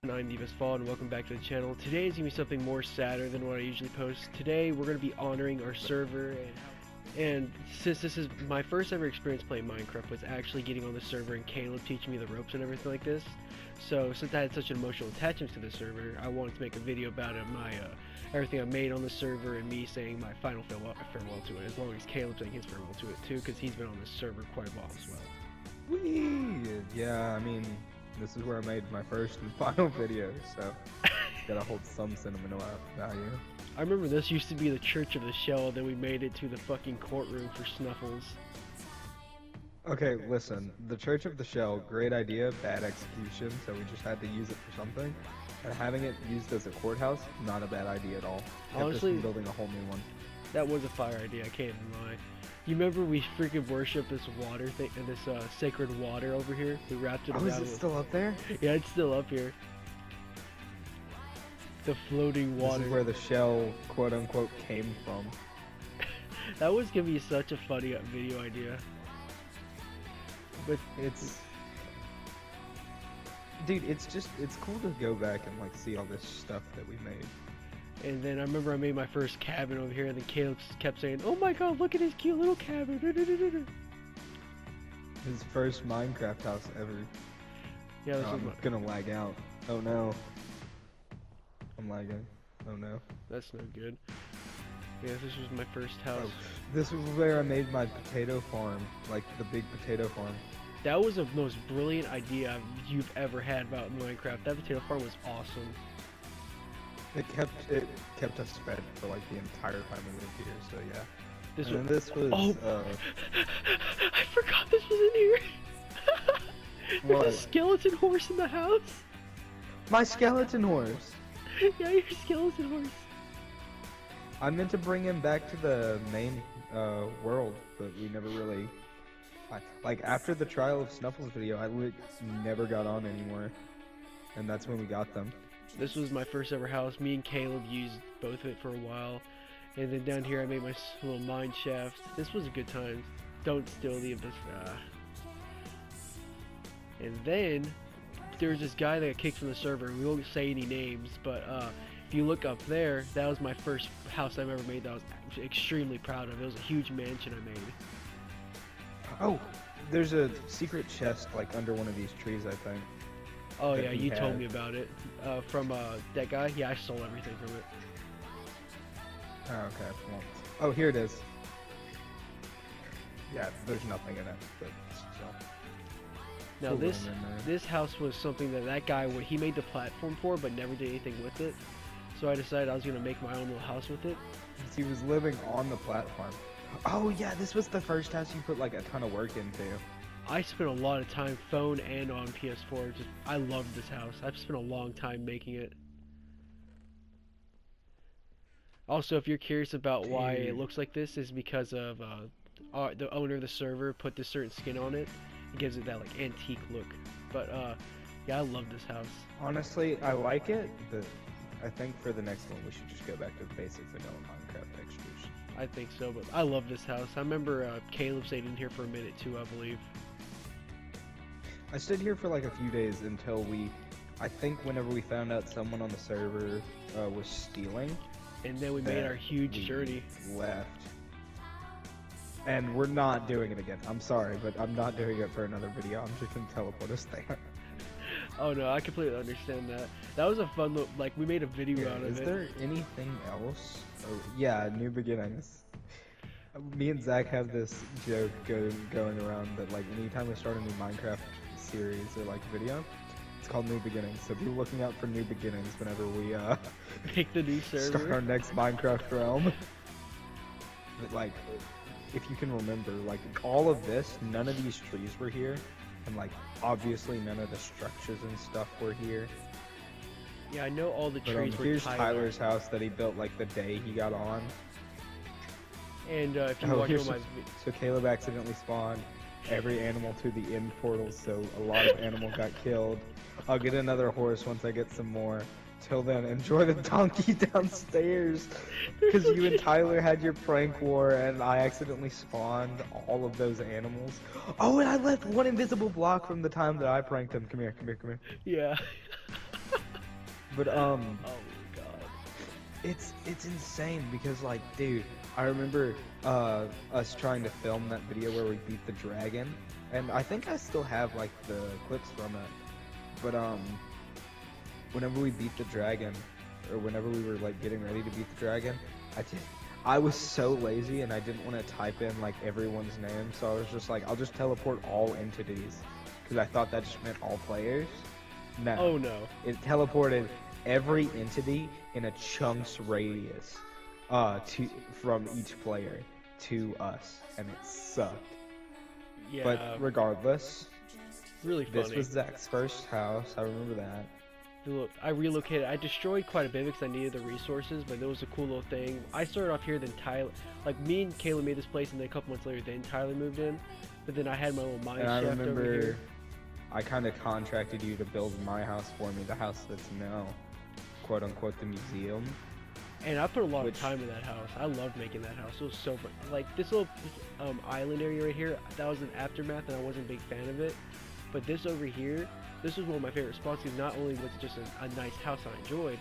I'm TheAbyssFallen and welcome back to the channel. Today is going to be something more sadder than what I usually post. Today we're going to be honoring our server and since this is my first ever experience playing Minecraft was actually getting on the server and Caleb teaching me the ropes and everything like this. So since I had such an emotional attachment to the server, I wanted to make a video about it, everything I made on the server and me saying my final farewell to it, as long as Caleb saying his farewell to it too, because he's been on the server quite a while as well. Whee! Yeah, I mean, this is where I made my first and final video, so gotta hold some sentimental value. I remember this used to be the Church of the Shell, then we made it to the fucking courtroom for Snuffles. Okay, listen, the Church of the Shell, great idea, bad execution, so we just had to use it for something. And having it used as a courthouse, not a bad idea at all. Honestly, building a whole new one. That was a fire idea, I can't even lie. You remember we freaking worship this water thing, this sacred water over here? We wrapped it around. Oh, is it still up there? Yeah, it's still up here. The floating water. This is where the shell, quote unquote, came from. That was gonna be such a funny video idea. But dude, it's cool to go back and like see all this stuff that we made. And then I remember I made my first cabin over here, and then Caleb kept saying, "Oh my God, look at his cute little cabin!" His first Minecraft house ever. Yeah, this I'm gonna lag out. Oh no. I'm lagging. Oh no. That's no good. Yeah, this was my first house. Oh, this was where I made my potato farm, like the big potato farm. That was the most brilliant idea you've ever had about Minecraft. That potato farm was awesome. It kept us fed for like the entire time we lived here. So yeah. This was. Oh, I forgot this was in here. What? There's a skeleton horse in the house. My skeleton horse. Yeah, your skeleton horse. I meant to bring him back to the main world, but we never really. Like after the Trial of Snuffles video, I never got on anymore, and that's when we got them. This was my first ever house. Me and Caleb used both of it for a while. And then down here I made my little mine shaft. This was a good time. Don't steal the abyss. And then there's this guy that got kicked from the server. We won't say any names, but if you look up there, that was my first house I've ever made that I was extremely proud of. It was a huge mansion I made. Oh, there's a secret chest like under one of these trees, I think. Oh yeah, you told me about it. From that guy? Yeah, I stole everything from it. Oh, okay. Well, oh, here it is. Yeah, there's nothing in it, but still. Now this house was something that guy, he made the platform for, but never did anything with it. So I decided I was gonna make my own little house with it. He was living on the platform. Oh yeah, this was the first house you put like a ton of work into. I spent a lot of time phone and on PS4. I loved this house. I've spent a long time making it. Also, if you're curious about why it looks like this, is because of the owner of the server put this certain skin on it. It gives it that like antique look. But yeah, I love this house. Honestly, I like it, but I think for the next one we should just go back to the basic vanilla Minecraft textures. I think so, but I love this house. I remember Caleb stayed in here for a minute too, I believe. I stayed here for like a few days until I think whenever we found out someone on the server was stealing. And then we made our huge journey. Left. And we're not doing it again. I'm sorry, but I'm not doing it for another video. I'm just gonna teleport us there. Oh no, I completely understand that. That was a fun look. Like we made a video out of it. Is there anything else? Oh, yeah, new beginnings. Me and Zach have this joke going around that like anytime we start a new Minecraft series or like video, it's called New Beginnings. So be looking out for new beginnings whenever we make the new server. Start our next Minecraft realm. But like, if you can remember, like all of this, none of these trees were here, and like obviously none of the structures and stuff were here. Yeah, I know all the trees were here's Tyler's house that he built like the day he got on. And if you watch all my so Caleb accidentally spawned every animal to the end portal, so a lot of animals got killed. I'll get another horse once I get some more. Till then, enjoy the donkey downstairs, because you and Tyler had your prank war, and I accidentally spawned all of those animals. Oh, and I left one invisible block from the time that I pranked him. Come here, come here, come here. Yeah. But Oh god. it's insane because like, dude, I remember us trying to film that video where we beat the dragon, and I think I still have like the clips from it. But whenever we beat the dragon, or whenever we were like getting ready to beat the dragon, I was so lazy and I didn't want to type in like everyone's name, so I was just like, I'll just teleport all entities, because I thought that just meant all players. No. Oh no. It teleported every entity in a chunk's radius from each player to us, and it sucked. Yeah. But regardless, really funny. this was Zach's first house. I remember that. Look, I relocated. I destroyed quite a bit because I needed the resources, but it was a cool little thing. I started off here, then Tyler, like me and Kayla made this place, and then a couple months later, then Tyler moved in. But then I had my little mine And I shaft over remember here. I kind of contracted you to build my house for me, the house that's now, quote unquote, the museum. And I put a lot of time in that house. I loved making that house. It was so fun. Like this little island area right here, that was an aftermath, and I wasn't a big fan of it. But this over here, this was one of my favorite spots because not only was it just a nice house I enjoyed,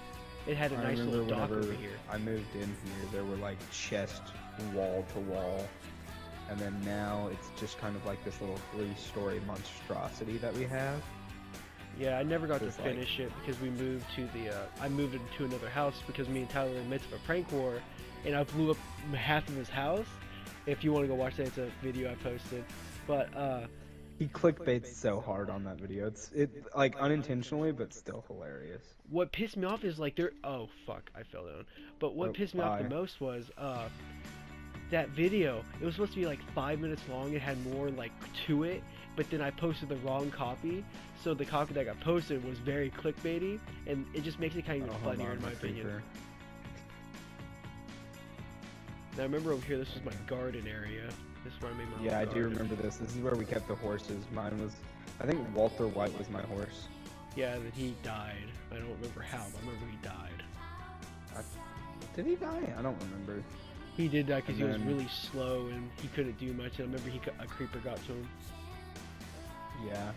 it had a I nice remember little dock whenever over here. I moved in here, there were like chests wall to wall, and then now it's just kind of like this little 3-story monstrosity that we have. Yeah, I never got to Just like- finish it because we moved to the. I moved into another house because me and Tyler were in the midst of a prank war, and I blew up half of his house. If you want to go watch that, it's a video I posted. But He clickbaits so hard on that video. It's like unintentionally, but still hilarious. what pissed me off is like there. Oh fuck, I fell down. But what Oh, pissed me off the bye. most was that video. It was supposed to be like 5 minutes long. It had more like to it, but then I posted the wrong copy. So the copy that got posted was very clickbaity, and it just makes it kind of Oh, even hold funnier on, in my my opinion. creeper. Now remember over here, this was my garden area. This is where I made my Yeah, I little do garden. remember this. This is where we kept the horses. Mine was, I think Walter White was my horse. Yeah, and then he died. I don't remember how, but I remember he died. Did he die? I don't remember. He did that because he And was then- really slow and he couldn't do much. And I remember a creeper got to him. Yeah.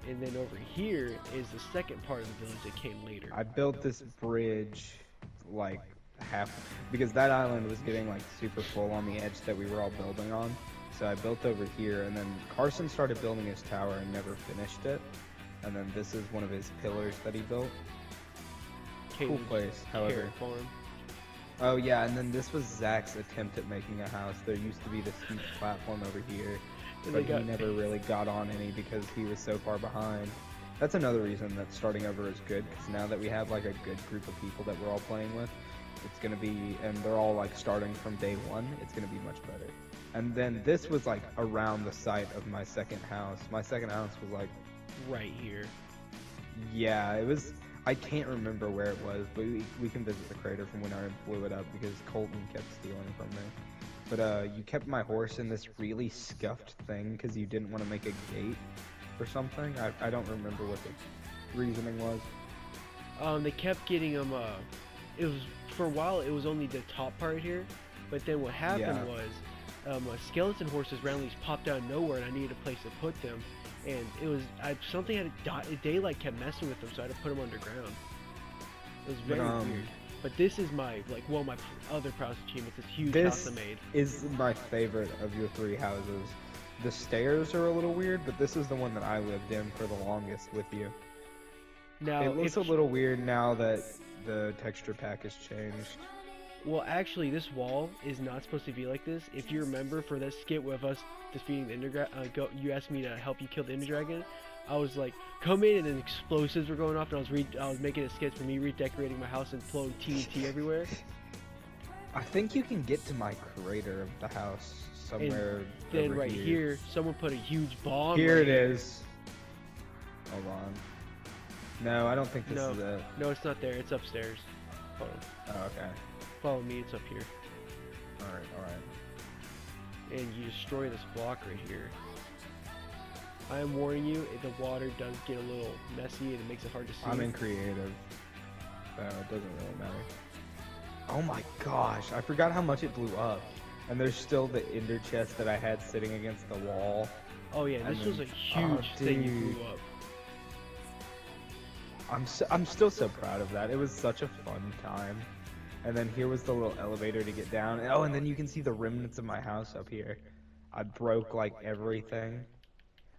And then over here is the second part of the village that came later. I built this bridge like half because that island was getting like super full on the edge that we were all building on. So I built over here, and then Carson started building his tower and never finished it. And then this is one of his pillars that he built. Cool Caden's place, however. carrot farm. Oh yeah, and then this was Zach's attempt at making a house. There used to be this huge platform over here, And but they got- he never really got on any because he was so far behind. That's another reason that starting over is good, because now that we have like a good group of people that we're all playing with, it's gonna be, and they're all like starting from day one, it's gonna be much better. And then this was like around the site of my second house. My second house was like, right here. yeah, it was, I can't remember where it was, but we can visit the crater from when I blew it up because Colton kept stealing from me. But you kept my horse in this really scuffed thing because you didn't want to make a gate or something. I don't remember what the reasoning was. They kept getting him. It was for a while. It was only the top part here, but then what happened Yeah. was, skeleton horses randomly just popped out of nowhere, and I needed a place to put them. And it was something had daylight kept messing with them, so I had to put them underground. It was very weird. But this is my one of my other proudest achievements. This huge house This I made. is my favorite of your three houses. The stairs are a little weird, but this is the one that I lived in for the longest with you. Now It looks if a little weird now that the texture pack has changed. Well, actually, this wall is not supposed to be like this. If you remember, for that skit with us defeating the Ender Dragon, you asked me to help you kill the Ender Dragon. I was like, come in, and then explosives were going off, and I was making a skit for me redecorating my house and blowing TNT everywhere. I think you can get to my crater of the house somewhere. Then over right here. here, someone put a huge bomb. Here right it is. Hold on. No, I don't think this No. is it. No, it's not there. It's upstairs. Hold on. Oh, okay. Follow me. It's up here. Alright, alright. And you destroy this block right here. I am warning you, the water does get a little messy and it makes it hard to see. I'm in creative. So it doesn't really matter. Oh my gosh, I forgot how much it blew up. And there's still the ender chest that I had sitting against the wall. Oh yeah, And this was a then- huge oh, thing you dude. blew up. I'm still so proud of that. It was such a fun time. And then here was the little elevator to get down. Oh, and then you can see the remnants of my house up here. I broke like everything.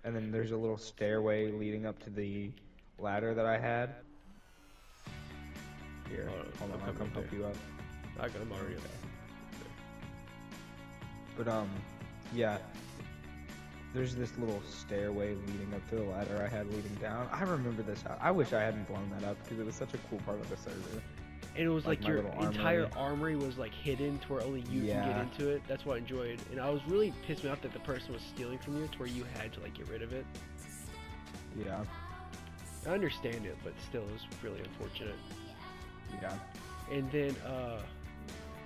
And then there's a little stairway leading up to the ladder that I had. Here, hold on, I'll come help you up. I'm already up. But yeah. There's this little stairway leading up to the ladder I had leading down. I remember this house. I wish I hadn't blown that up because it was such a cool part of the server. And it was like your little entire armory was like hidden to where only you can get into it. That's what I enjoyed. And I was really pissed me off that the person was stealing from you to where you had to like get rid of it. Yeah. I understand it, but still, it was really unfortunate. Yeah. And then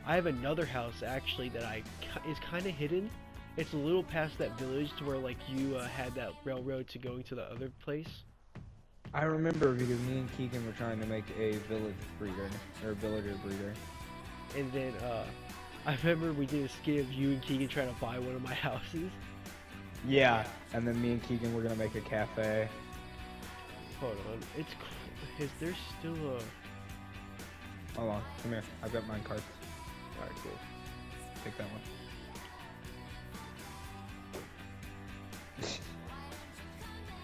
I have another house actually that is kind of hidden. It's a little past that village to where like you had that railroad to going to the other place. I remember because me and Keegan were trying to make a village breeder, or villager breeder. And then I remember we did a skit of you and Keegan trying to buy one of my houses. Yeah. And then me and Keegan were gonna make a cafe. Hold on, is there still a... Hold on, come here. I've got mine cards. Alright, cool. Take that one.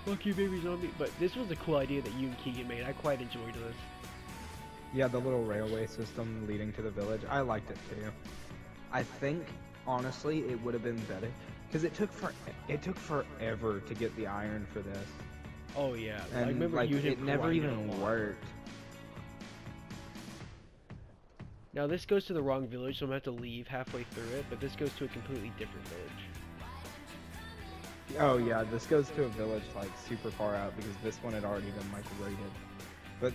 Fuck you, babies on me. But this was a cool idea that you and Keegan made. I quite enjoyed this. Yeah, the little railway system leading to the village. I liked it too. I think, honestly, it would have been better because it took forever to get the iron for this. Oh yeah, And I remember like, you it never even worked. Now this goes to the wrong village, so I'm gonna have to leave halfway through it. But this goes to a completely different village. Oh yeah, this goes to a village like super far out because this one had already been like raided. But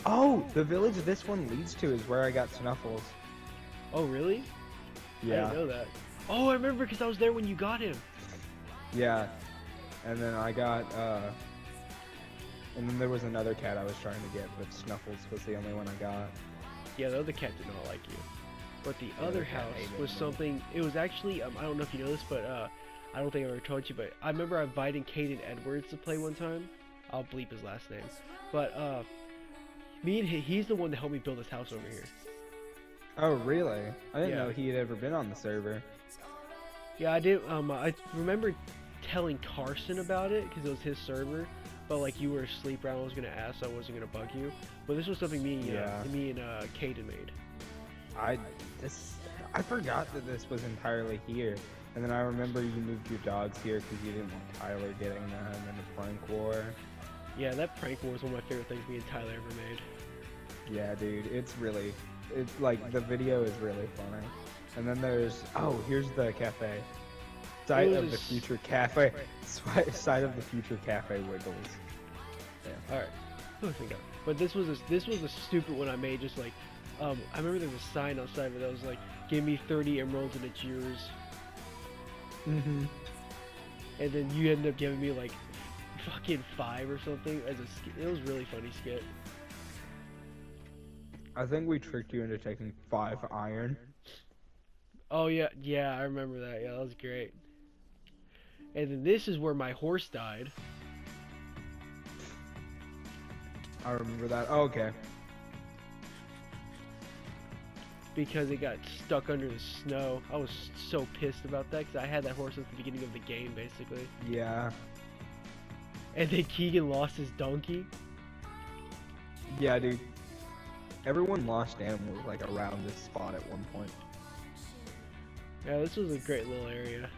oh, the village this one leads to is where I got Snuffles. Oh really? Yeah. I didn't know that. Oh, I remember because I was there when you got him. Yeah. And then I got and then there was another cat I was trying to get, but Snuffles was the only one I got. Yeah, the other cat did not like you. But the The other other cat house hated was me. something. It was actually I don't know if you know this, but I don't think I ever told you. But I remember inviting Caden Edwards to play one time. I'll bleep his last name. But me and he's the one that helped me build this house over here. Oh really? I didn't Yeah. know he had ever been on the server. Yeah, I did. I remember telling Carson about it because it was his server. But like you were asleep, around, I was gonna ask, so I wasn't gonna bug you. But this was something me and Caden made. I forgot that this was entirely here. And then I remember you moved your dogs here because you didn't want Tyler getting them in the prank war. Yeah, that prank war was one of my favorite things me and Tyler ever made. Yeah, dude, it's like the video is really funny. And then here's the cafe. Site of the future cafe. Site of the future cafe Wiggles. Yeah. Alright. But this was a stupid one I made. Just like, I remember there was a sign outside of it that was like, "Give me 30 emeralds and it's yours." Mhm. And then you ended up giving me like fucking 5 or something as a skit. It was a really funny skit. I think we tricked you into taking 5 iron. Oh yeah, I remember that. Yeah, that was great. And then this is where my horse died. I remember that. Oh, okay. Because it got stuck under the snow. I was so pissed about that because I had that horse at the beginning of the game, basically. Yeah. And then Keegan lost his donkey. Yeah, dude. Everyone lost animals like around this spot at one point. Yeah, this was a great little area.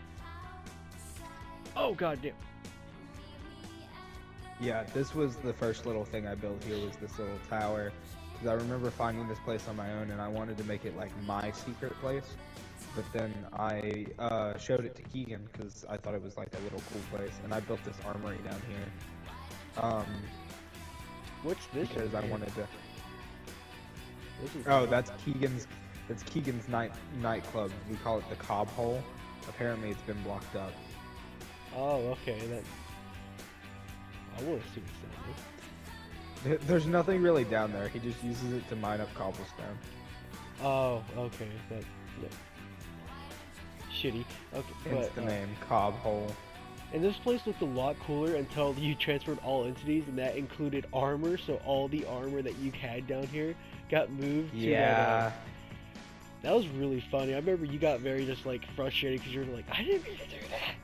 Oh goddamn! Yeah, this was the first little thing I built here was this little tower. Because I remember finding this place on my own and I wanted to make it like my secret place. But then I showed it to Keegan because I thought it was like a little cool place. And I built this armory down here. What's this? Because I over here? wanted to... This is Oh, that's Keegan's nightclub. We call it the Cob Hole. Apparently it's been blocked up. Oh, okay. That. I want to see what's down there. There's nothing really down there. He just uses it to mine up cobblestone. Oh, okay. That. Yeah. Shitty. Okay. Hence But, the name, Cob Hole. And this place looked a lot cooler until you transferred all entities, and that included armor. So all the armor that you had down here got moved to that. Yeah. That was really funny. I remember you got very just like frustrated because you were like, I didn't mean to do that.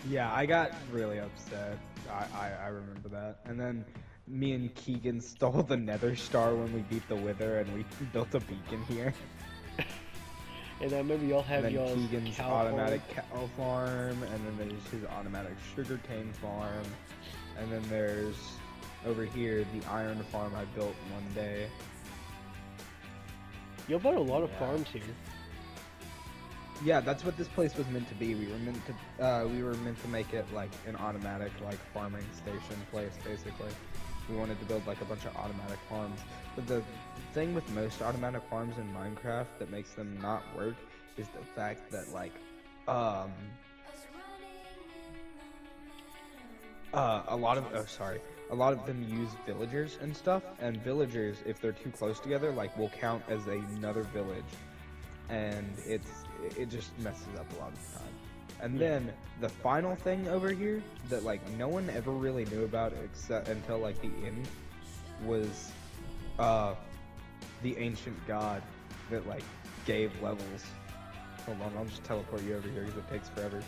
Yeah, I got really upset. I remember that. And then me and Keegan stole the Nether Star when we beat the Wither, and we built a beacon here. And I remember y'all have And then y'all's Keegan's cow automatic cow farm, and then there's his automatic sugarcane farm, and then there's over here the iron farm I built one day. Y'all bought a lot of Yeah. farms here. Yeah, that's what this place was meant to be. We were meant to make it like an automatic like farming station place, basically. We wanted to build like a bunch of automatic farms. But the thing with most automatic farms in Minecraft that makes them not work is the fact that like a lot of them use villagers and stuff, and villagers, if they're too close together, like will count as another village, and it just messes up a lot of the time. And then the final thing over here that like no one ever really knew about except until like the end was the ancient god that like gave levels. Hold on, I'll just teleport you over here because it takes forever.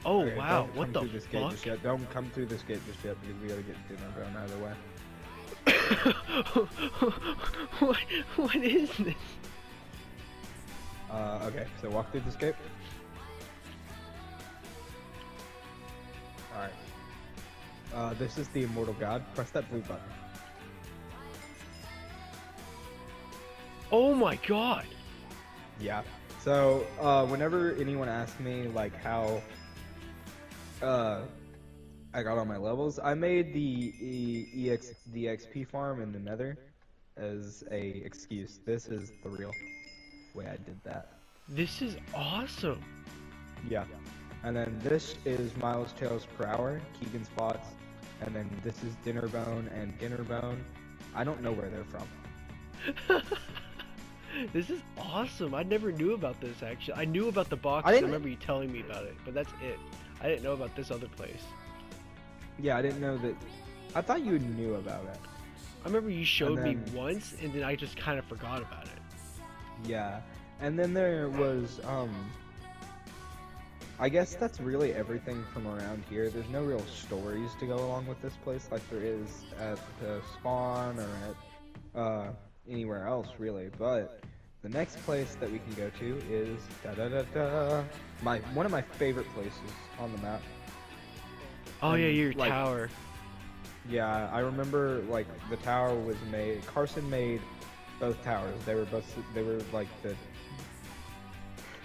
Oh Okay, wow, don't what come the through this gate fuck? just yet. Don't come through this gate just yet because we gotta get dinner done either way. What is this? Okay, so walk through this gate. Alright. This is the immortal god. Press that blue button. Oh my god. Yeah. So, whenever anyone asks me, like, how, I got all my levels, I made the XP farm in the Nether as a excuse. This is the real way I did that. This is awesome. Yeah. And then this is miles tails per hour, Keegan's bots, and then this is Dinnerbone and Dinnerbone. I don't know where they're from. This is awesome. I never knew about this actually. I knew about the box. I I didn't- remember you telling me about it, but that's it. I didn't know about this other place. Yeah, I didn't know that. I thought you knew about it. I remember you showed me then- once, and then I just kind of forgot about it. Yeah. And then there was, I guess that's really everything from around here. There's no real stories to go along with this place like there is at the spawn or at, anywhere else really. But the next place that we can go to is one of my favorite places on the map. Oh yeah, And, your like, tower. Yeah, I remember like the tower was made. Carson made both towers. They were like the,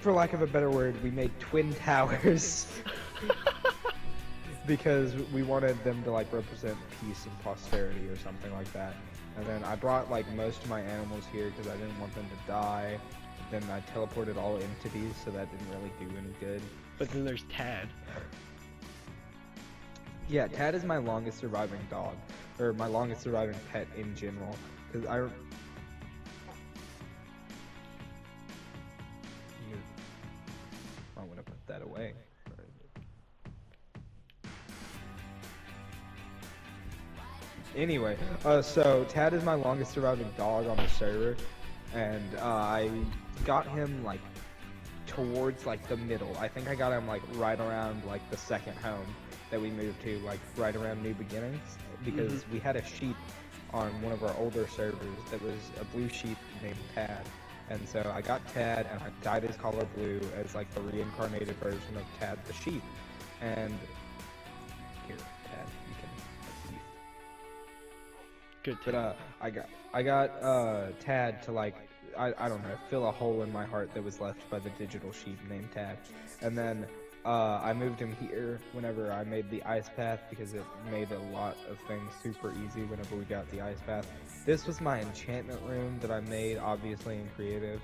for lack of a better word, we made twin towers because we wanted them to like represent peace and prosperity or something like that. And then I brought like most of my animals here because I didn't want them to die. Then I teleported all entities, so that didn't really do any good. But then there's Tad. Yeah, Tad is my longest surviving dog, or my longest surviving pet in general. Because I want to put that away. Anyway, so Tad is my longest surviving dog on the server, and I got him like towards like the middle. I think I got him like right around like the second home that we moved to, like right around New Beginnings, because we had a sheep on one of our older servers that was a blue sheep named Tad. And so I got Tad and I dyed his collar blue as like the reincarnated version of Tad the sheep. And here, Tad, you can leave. Good. But I got Tad to like I don't know, fill a hole in my heart that was left by the digital sheep named Tad. And then I moved him here whenever I made the ice path because it made a lot of things super easy whenever we got the ice path. This was my enchantment room that I made, obviously in creative,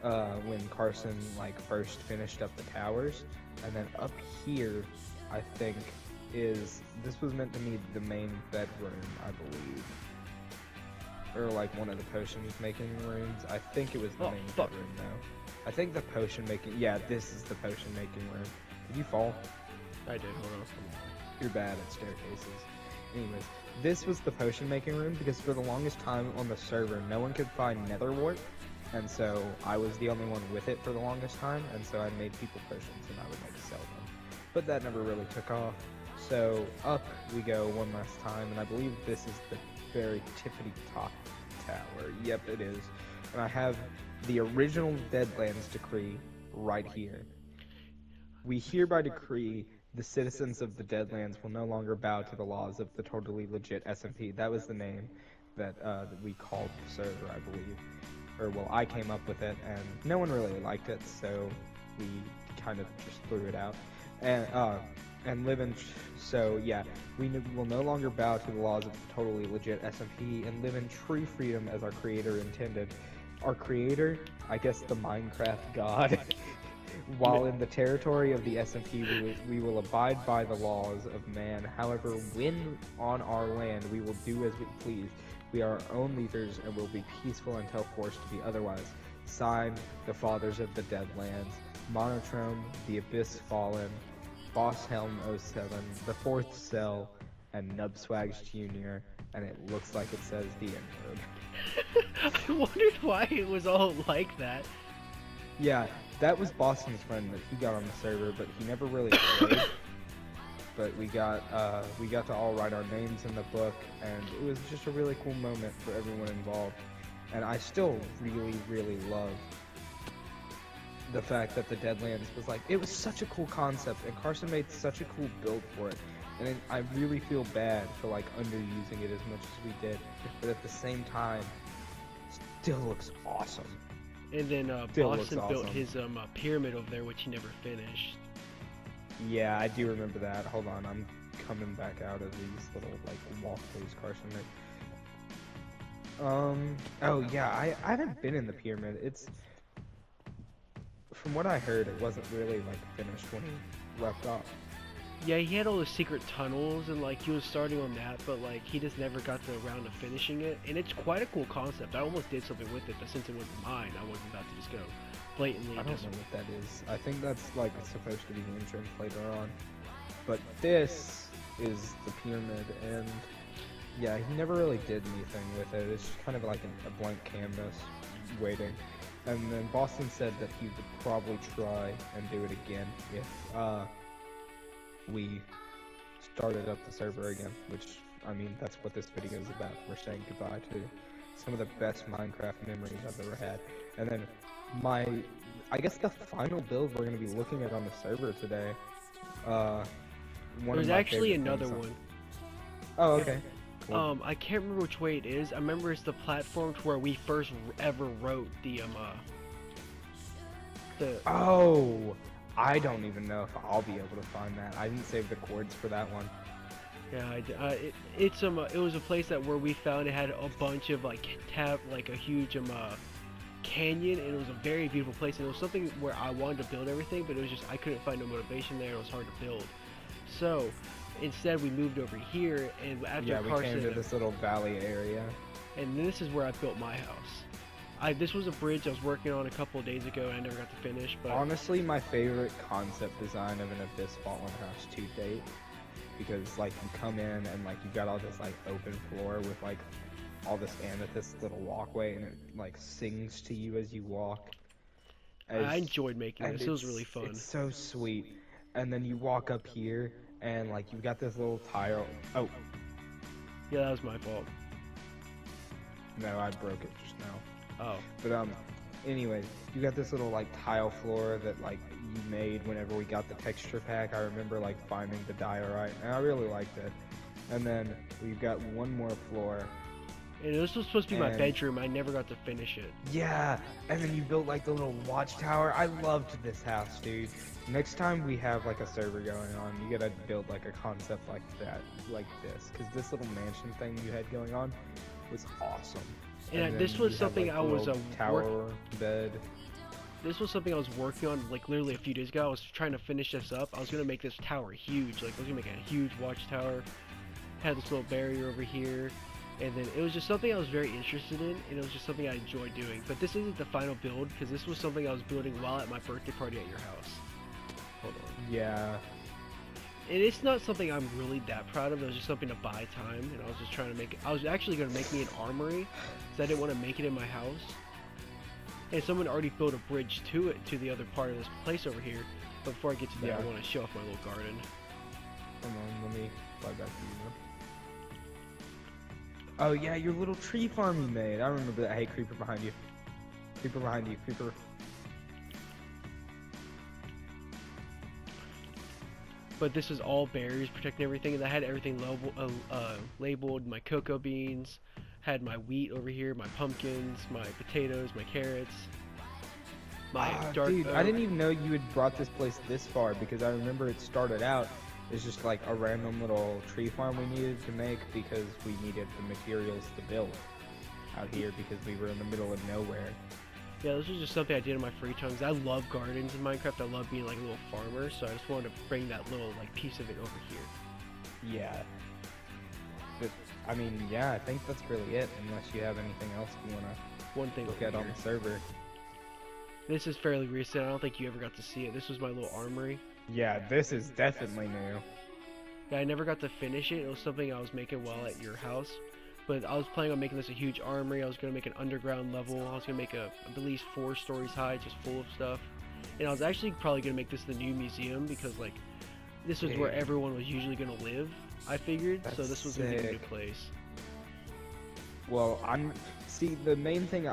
when Carson like first finished up the towers. And then up here, I think, this was meant to be the main bedroom, I believe. Or like one of the potions making rooms. I think it was the main bedroom though. I think the potion making, yeah, this is the potion making room. Did you fall? I did, hold on. You're bad at staircases. Anyways, this was the potion making room because for the longest time on the server, no one could find nether wart. And so I was the only one with it for the longest time, and so I made people potions and I would like sell them. But that never really took off. So up we go one last time, and I believe this is the very tippity top tower. Yep, it is. And I have the original Deadlands decree right here. We hereby decree the citizens of the Deadlands will no longer bow to the laws of the totally legit SMP. That was the name that we called the server, I believe. Or, well, I came up with it, and no one really liked it, so we kind of just threw it out. And live in... So, yeah, we will no longer bow to the laws of the totally legit SMP and live in true freedom as our creator intended. Our creator, I guess the Minecraft god, while in the territory of the SMP, we will abide by the laws of man. However, when on our land, we will do as we please. We are our own leaders and will be peaceful until forced to be otherwise. Signed, the Fathers of the Deadlands, Monotone, TheAbyssFallen, Boss Helm 07, The Fourth Cell, and Nubswags Jr., and it looks like it says the N-word. I wondered why it was all like that. Yeah, that was Boston's friend that he got on the server, but he never really played. But we got to all write our names in the book, and it was just a really cool moment for everyone involved. And I still really, really love the fact that the Deadlands was like, it was such a cool concept, and Carson made such a cool build for it. And I really feel bad for like underusing it as much as we did, but at the same time, still looks awesome. And then Boston built his pyramid over there, which he never finished. Yeah, I do remember that. Hold on, I'm coming back out of these little like walkways Carson made. Oh yeah, I haven't been in the pyramid. It's, from what I heard, it wasn't really like finished when he left off. Yeah, he had all the secret tunnels, and like he was starting on that, but like he just never got around to finishing it. And it's quite a cool concept. I almost did something with it, but since it wasn't mine, I wasn't about to just go blatantly. I don't know what that is. I think that's like supposed to be the entrance later on. But this is the pyramid, and yeah, he never really did anything with it. It's just kind of like a blank canvas waiting. And then Boston said that he would probably try and do it again if we started up the server again, which, I mean, that's what this video is about. We're saying goodbye to some of the best Minecraft memories I've ever had. And then I guess the final build we're going to be looking at on the server today, There's actually another one. Oh, okay. Cool. I can't remember which way it is. I remember it's the platform to where we first ever wrote the Oh! I don't even know if I'll be able to find that. I didn't save the chords for that one. Yeah, it was a place that where we found it had a bunch of like a huge canyon, and it was a very beautiful place, and it was something where I wanted to build everything, but it was just I couldn't find no motivation there. It was hard to build, so instead we moved over here, and after we came to this little valley area, and this is where I built my house. This was a bridge I was working on a couple of days ago, and I never got to finish. But honestly, my favorite concept design of an TheAbyssFallen house to date, because like you come in and like you got all this like open floor with like all this amethyst little walkway, and it like sings to you as you walk. I enjoyed making this. It was really fun. It's so sweet. And then you walk up here, and like you've got this little tile. Oh. Yeah, that was my fault. No, I broke it just now. Oh. But anyways, you got this little like tile floor that like you made whenever we got the texture pack. I remember like finding the diorite, and I really liked it. And then we've got one more floor. And this was supposed to be my bedroom. I never got to finish it. Yeah, and then you built like the little watchtower. I loved this house, dude. Next time we have like a server going on, you gotta build like a concept like that, like this, because this little mansion thing you had going on was awesome. And this was something like, I was tower bed. This was something I was working on like literally a few days ago. I was trying to finish this up. I was gonna make this tower huge. Like I was gonna make a huge watchtower. Had this little barrier over here, and then it was just something I was very interested in, and it was just something I enjoyed doing. But this isn't the final build, because this was something I was building while at my birthday party at your house. Hold on. Yeah. And it's not something I'm really that proud of. It was just something to buy time, and I was just trying to make it. I was actually going to make me an armory, because I didn't want to make it in my house. And someone already built a bridge to it, to the other part of this place over here. But before I get to that, I want to show off my little garden. Hold on, let me fly back to you. Oh yeah, your little tree farm you made. I remember that. Hey, creeper behind you. Creeper behind you. Creeper. But this is all berries protecting everything, and I had everything labeled. My cocoa beans, had my wheat over here, my pumpkins, my potatoes, my carrots, my dark dude, oak. I didn't even know you had brought this place this far, because I remember it started out as just like a random little tree farm we needed to make because we needed the materials to build out here because we were in the middle of nowhere. Yeah, this was just something I did in my free time. 'Cause I love gardens in Minecraft. I love being like a little farmer, so I just wanted to bring that little like piece of it over here. Yeah. But, I mean, yeah, I think that's really it, unless you have anything else you want to One thing look over at on here. the server. This is fairly recent. I don't think you ever got to see it. This was my little armory. Yeah, this is definitely new. Yeah, I never got to finish it. It was something I was making while at your house. But I was planning on making this a huge armory. I was going to make an underground level. I was going to make at least 4 stories high, just full of stuff. And I was actually probably going to make this the new museum because, like, this was where everyone was usually going to live, I figured. So this was going to be a new place. Well, see, the main thing,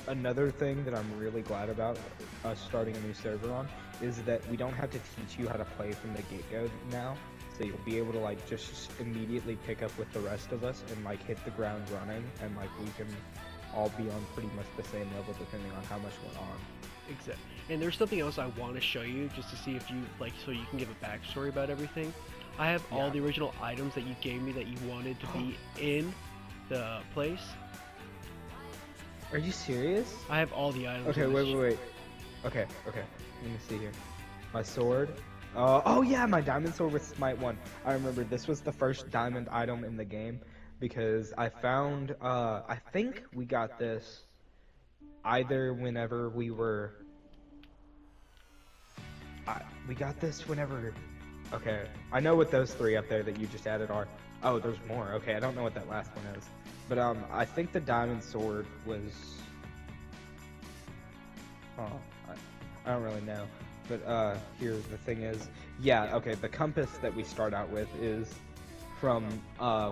another thing that I'm really glad about us starting a new server on is that we don't have to teach you how to play from the get-go now. So you'll be able to like just immediately pick up with the rest of us and like hit the ground running, and like we can all be on pretty much the same level depending on how much we're on. Exactly. And there's something else I want to show you just to see if you like, so you can give a backstory about everything. I have all the original items that you gave me that you wanted to be in the place. Are you serious? I have all the items. Okay, wait. Okay. Let me see here. My sword. Oh yeah, my diamond sword with smite 1. I remember this was the first diamond item in the game because I found, I think we got this either whenever we were, we got this whenever, okay, I know what those 3 up there that you just added are. Oh, there's more. Okay, I don't know what that last one is. But, I think the diamond sword was, I don't really know. But here the thing is, yeah, okay, the compass that we start out with is from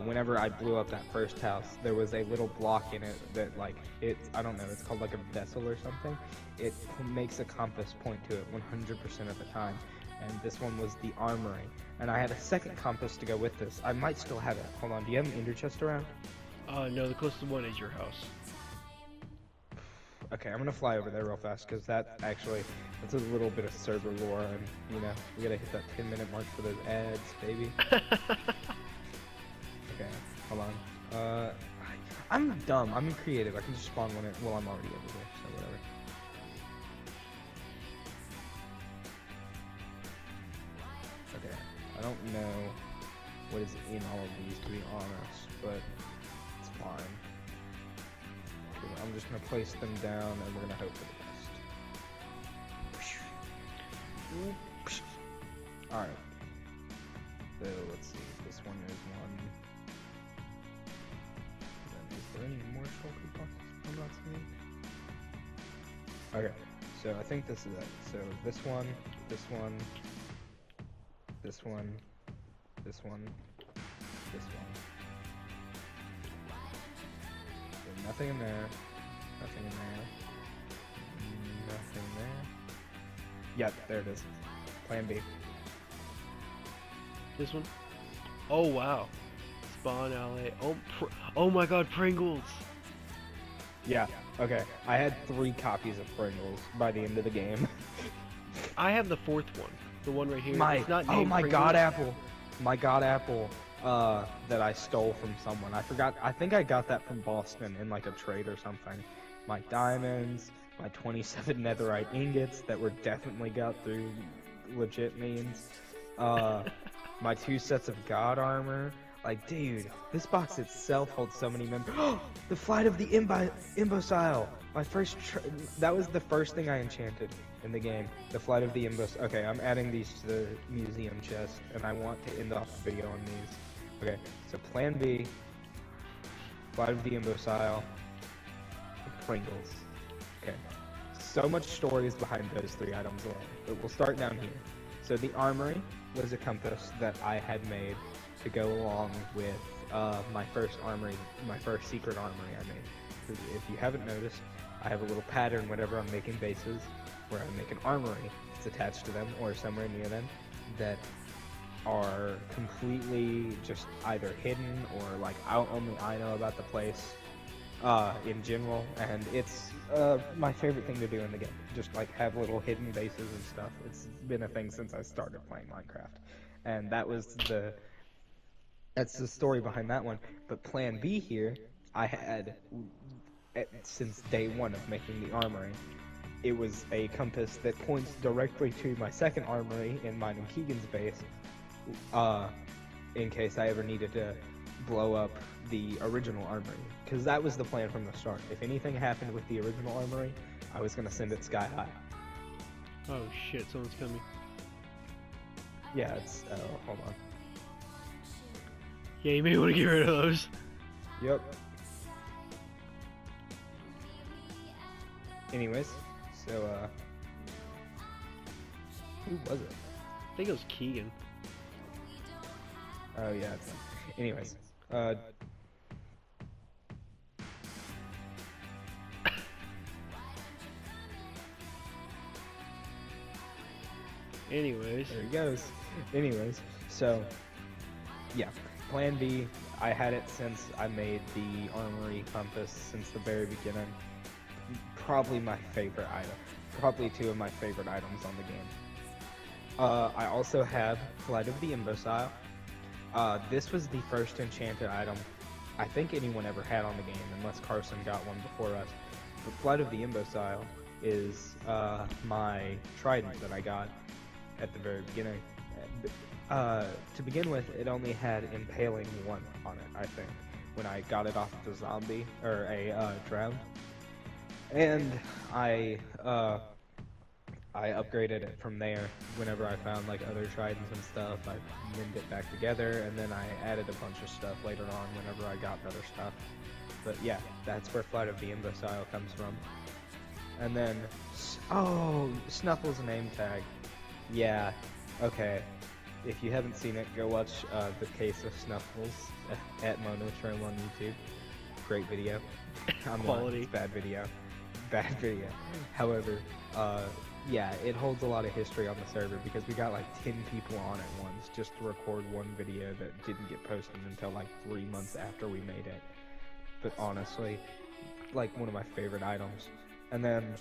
whenever I blew up that first house, there was a little block in it that like, I don't know, it's called like a vessel or something. It makes a compass point to it 100% of the time. And this one was the armory. And I had a second compass to go with this. I might still have it. Hold on, do you have an ender chest around? No, the closest one is your house. Okay, I'm gonna fly over there real fast because that's a little bit of server lore, and you know we gotta hit that 10-minute mark for those ads, baby. Okay, hold on. I'm dumb. I'm creative. I can just spawn one. Well, I'm already over there, so whatever. Okay, I don't know what is in all of these to be honest, but it's fine. I'm just gonna place them down and we're gonna hope for the best. Alright. So let's see. This one is one. Then is there any more shulker boxes I'm not seeing? Okay. So I think this is it. So this one, this one, this one, this one, this one. So nothing in there. Nothing in there. Nothing there. Yep, there it is. Plan B. This one? Oh wow. Spawn alley. Oh my god, Pringles! Yeah, okay. I had 3 copies of Pringles by the end of the game. I have the 4th one. The one right here. It's not oh named my Pringles. god apple. My god apple that I stole from someone. I forgot. I think I got that from Boston in like a trade or something. My diamonds, my 27 netherite ingots that were definitely got through legit means. My 2 sets of god armor, Like, dude, this box itself holds so many members. The Flight of the Imbecile! My first, that was the first thing I enchanted in the game. The Flight of the Imbecile. Okay, I'm adding these to the museum chest, and I want to end off the video on these. Okay, so Plan B, Flight of the Imbecile, Pringles. Okay, so much stories behind those 3 items alone, but we'll start down here. So the armory was a compass that I had made to go along with my first secret armory I made. If you haven't noticed, I have a little pattern whenever I'm making bases where I make an armory that's attached to them or somewhere near them that are completely just either hidden or like only I know about the place in general, and it's my favorite thing to do in the game. Just like have little hidden bases and stuff. It's been a thing since I started playing Minecraft, and that's the story behind that one. But Plan B here, I had since day one of making the armory. It was a compass that points directly to my second armory in mine and Keegan's base, in case I ever needed to blow up the original armory. Because that was the plan from the start. If anything happened with the original armory, I was going to send it sky high. Oh shit, someone's coming. Yeah, hold on. Yeah, you may want to get rid of those. Yep. Anyways, so, who was it? I think it was Keegan. Oh, yeah, it's him. Anyways, Anyways. there he goes. Anyways, so, yeah, Plan B, I had it since I made the armory compass since the very beginning. Probably my favorite item. Probably 2 of my favorite items on the game. I also have Flight of the Imbecile. This was the first enchanted item I think anyone ever had on the game, unless Carson got one before us. But Flight of the Imbecile is my trident that I got at the very beginning. To begin with, it only had Impaling 1 on it, I think, when I got it off of a zombie, or a drowned. And I upgraded it from there whenever I found like other tridents and stuff. I mended it back together, and then I added a bunch of stuff later on whenever I got better stuff. But yeah, that's where Flight of the Imbecile comes from. And then, oh, Snuffle's name tag. Yeah, okay. If you haven't seen it, go watch The Case of Snuffles at Monotron on YouTube. Great video. Quality. Bad video. Bad video. However, yeah, it holds a lot of history on the server because we got like 10 people on at once just to record one video that didn't get posted until like 3 months after we made it. But honestly, like one of my favorite items. And then,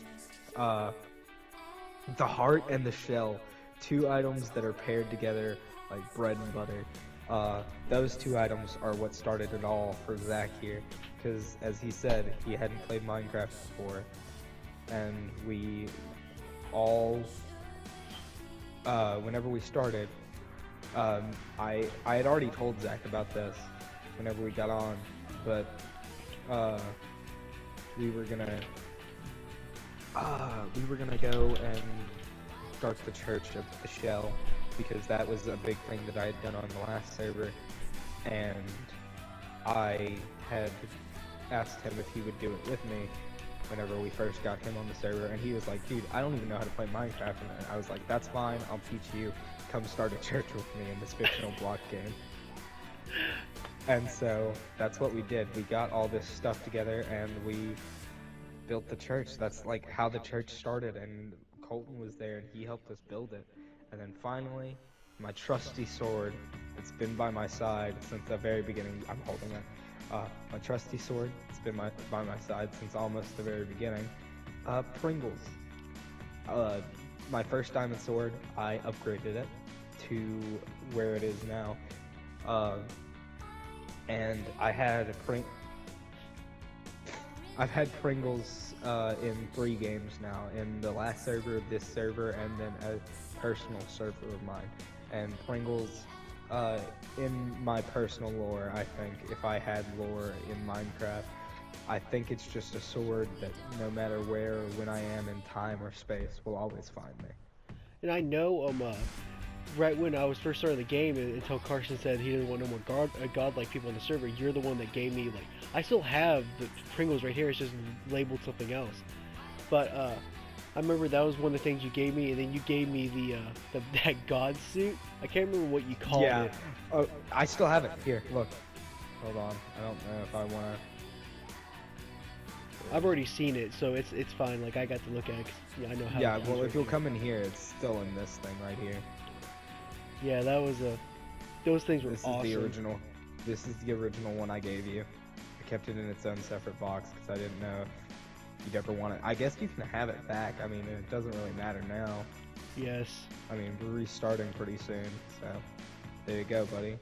the heart and the shell, 2 items that are paired together like bread and butter. Those 2 items are what started it all for Zach here, because as he said, he hadn't played Minecraft before, and we all, whenever we started, I had already told Zach about this whenever we got on, but we were gonna go and start the Church of the Shell, because that was a big thing that I had done on the last server, and I had asked him if he would do it with me whenever we first got him on the server, and he was like, dude, I don't even know how to play Minecraft, and I was like, that's fine, I'll teach you, come start a church with me in this fictional block game. And so that's what we did. We got all this stuff together and we built the church. That's like how the church started, and Colton was there and he helped us build it. And then finally, my trusty sword, it's been by my side since the very beginning. I'm holding it. My trusty sword, it's been by my side since almost the very beginning. Pringles. My first diamond sword, I upgraded it to where it is now. And I've had Pringles in 3 games now, in the last server, this server, and then a personal server of mine. And Pringles, in my personal lore, I think if I had lore in Minecraft, I think it's just a sword that no matter where or when I am in time or space will always find me. And I know right when I was first starting the game, until Carson said he didn't want no more godlike people on the server, you're the one that gave me, like, I still have the Pringles right here, it's just labeled something else. But I remember that was one of the things you gave me, and then you gave me that god suit. I can't remember what you called it. Oh, I still have it. Here, look. Hold on. I don't know if I wanna. I've already seen it, so it's fine. Like, I got to look at it 'cause, yeah, I know how. Yeah, it well, right if you'll here. come in here, it's still in this thing right here. Yeah, that was those things were This awesome. is the original. This is the original one I gave you. I kept it in its own separate box because I didn't know if you'd ever want it. I guess you can have it back. I mean, it doesn't really matter now. Yes. I mean, we're restarting pretty soon, so there you go, buddy.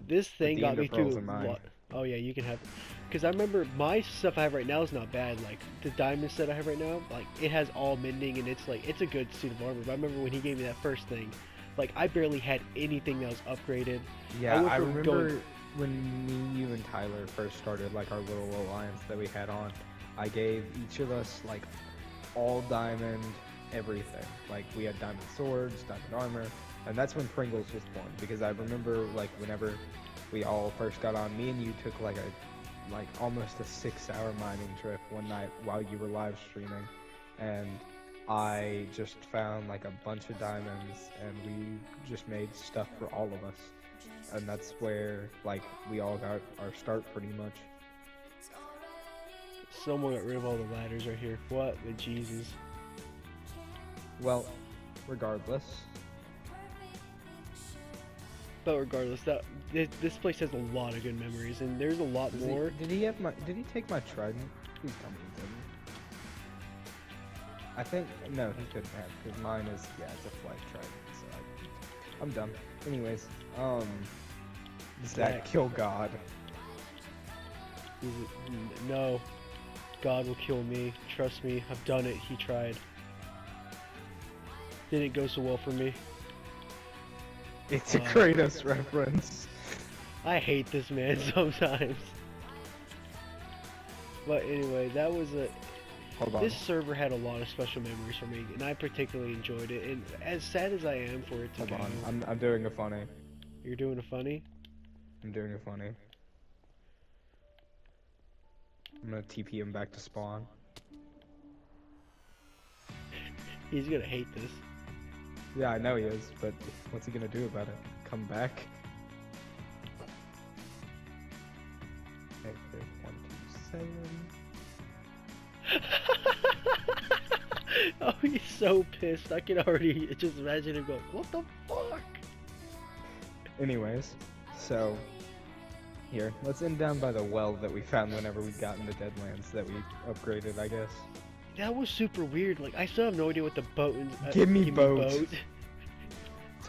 This thing the got me ender pearls through. are mine. Oh yeah, you can have it. Because I remember my stuff I have right now is not bad. Like the diamond set I have right now, like it has all mending and it's like it's a good suit of armor. But I remember when he gave me that first thing, like I barely had anything that was upgraded. Yeah, went I from remember when me, you, and Tyler first started like our little alliance that we had on. I gave each of us like all diamond everything. Like we had diamond swords, diamond armor, and that's when Pringles was born. Because I remember like whenever we all first got on, me and you took like almost a 6-hour mining trip one night while you were live streaming, and I just found like a bunch of diamonds and we just made stuff for all of us. And that's where like we all got our start pretty much. Someone got rid of all the ladders right here. What the Jesus? Well, regardless. But regardless, this place has a lot of good memories, and there's a lot more. Did he take my trident? Please tell me he didn't. I think no, he couldn't have because mine is it's a flight trident. So I'm done. Anyways, does that kill God? No, God will kill me. Trust me, I've done it. He tried. Didn't go so well for me. It's a Kratos reference. I hate this man sometimes. But anyway, that was Hold on. this server had a lot of special memories for me, and I particularly enjoyed it. And as sad as I am for it to Hold go, on. I'm doing a funny. You're doing a funny? I'm doing a funny. I'm gonna TP him back to spawn. He's gonna hate this. Yeah, I know he is, but what's he gonna do about it? Come back? Okay, 127. Oh, he's so pissed. I can already just imagine him going, "What the fuck?" Anyways, so here, let's end down by the well that we found whenever we got into Deadlands that we upgraded, I guess. That was super weird. Like, I still have no idea what the boat is. Give me boat.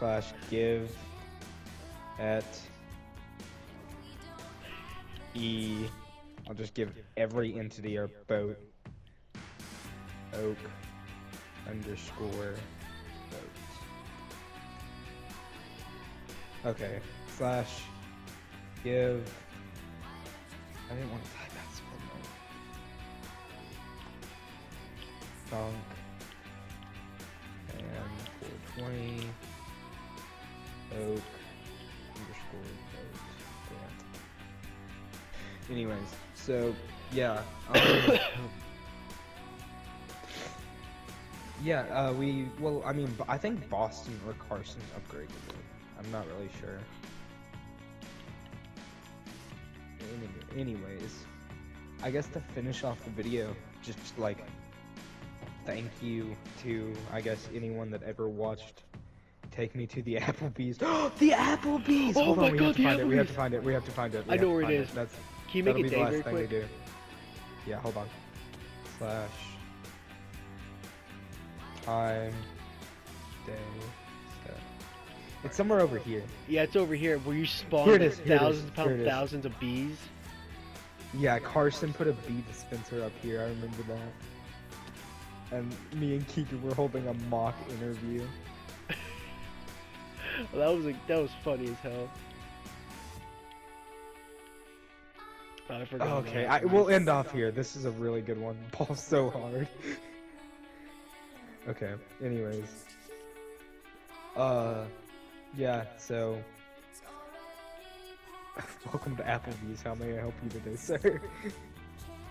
/ give at E. I'll just give every entity our boat. Oak _ boat. Okay. / give. I didn't want to type that spell note. Dunk. And 420. Oak _ boat. Damn. Anyways, so yeah. Yeah, well, I mean, I think Boston or Carson upgraded it. I'm not really sure. Anyways, I guess to finish off the video, just like, thank you to, I guess, anyone that ever watched Take Me to the Applebee's. The Applebee's! Oh Hold my on, we God, have to the find it, we have to Applebee's! find it, we have to find it. I know where it is. That's, Can you make that'll it be the day last very thing quick? we do. Yeah, hold on. / time, day, set. It's somewhere over here. Yeah, it's over here where you spawn Here it is, here it is, thousands here it is. thousands of bees. Yeah, Carson put a bee dispenser up here, I remember that. And me and Keegan were holding a mock interview. Well, that was funny as hell. I forgot. Okay, we'll end off here. This is a really good one. Ball's so hard. Okay, anyways. Yeah, so... Welcome to Applebee's. How may I help you today, sir?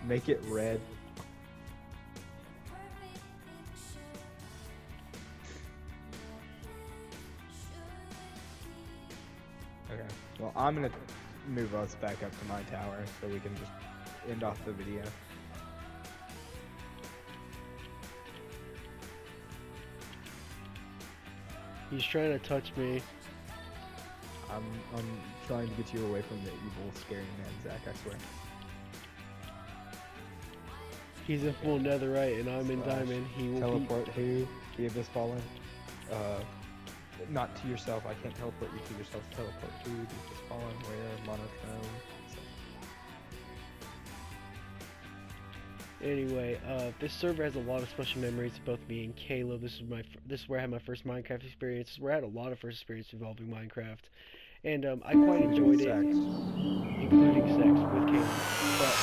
Make it red. Okay, well, I'm gonna move us back up to my tower so we can just end off the video. He's trying to touch me. I'm trying to get you away from the evil, scary man, Zach, I swear. He's in full netherite and I'm in diamond. He will teleport who? TheAbyssFallen? Not to yourself. I can't teleport you to yourself. Teleport to TheAbyssFallen. Where? Monotone. Anyway, this server has a lot of special memories of both me and Caleb. This is where I had my first Minecraft experience. This is where I had a lot of first experience involving Minecraft, and I quite enjoyed it, including sex with Caleb. But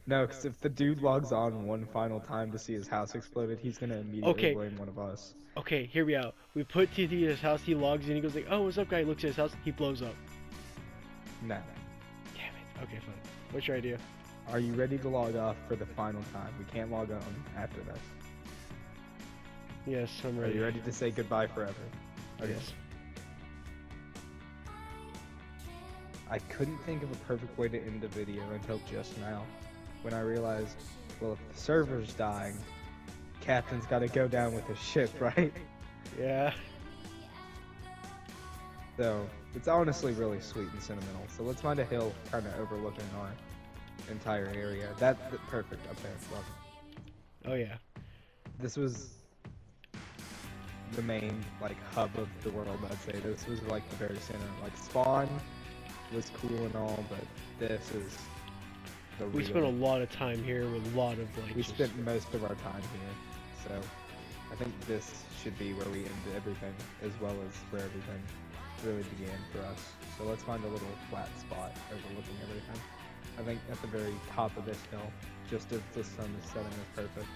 No, because if the dude logs on one final time to see his house exploded, he's gonna immediately blame one of us. Okay, hear me out. We put TNT in his house, he logs in, he goes like, oh, what's up, guy? He looks at his house, he blows up. Nah. Damn it. Okay, fine. What's your idea? Are you ready to log off for the final time? We can't log on after this. Yes, I'm ready. Are you ready to say goodbye forever? Okay. Yes. I couldn't think of a perfect way to end the video until just now, when I realized, well, if the server's dying, Captain's got to go down with his ship, right? Yeah. So, it's honestly really sweet and sentimental. So let's find a hill kind of overlooking our entire area. That's perfect up there. Love it. Oh yeah. This was the main, like, hub of the world, I'd say. This was, like, the very center. Like, spawn was cool and all, but this is the We real... spent a lot of time here with a lot of like. We just- spent most of our time here, so I think this should be where we end everything, as well as where everything really began for us. So let's find a little flat spot overlooking everything. I think at the very top of this hill, just as the sun is setting, is perfect.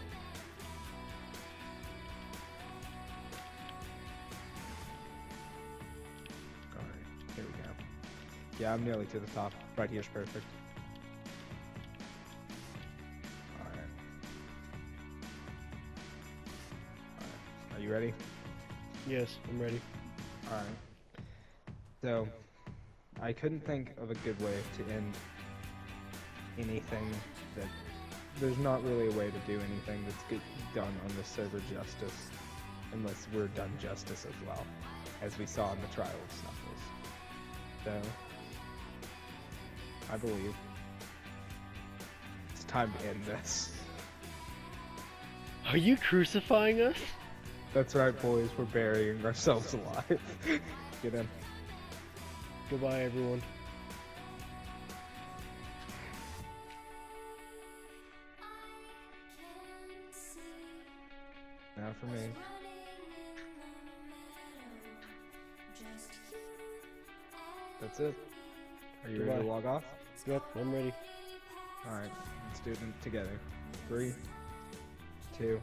Alright, here we go. Yeah, I'm nearly to the top. Right here's perfect. Are you ready? Yes, I'm ready. Alright. So, I couldn't think of a good way to end anything that... There's not really a way to do anything that's done on the server justice, unless we're done justice as well, as we saw in the trial of Snuffles. So, I believe it's time to end this. Are you crucifying us? That's right, boys, we're burying ourselves alive. Get in. Goodbye, everyone. Now for me. That's it. Are you ready to log off? Yep, I'm ready. Alright, let's do it together. 3, 2,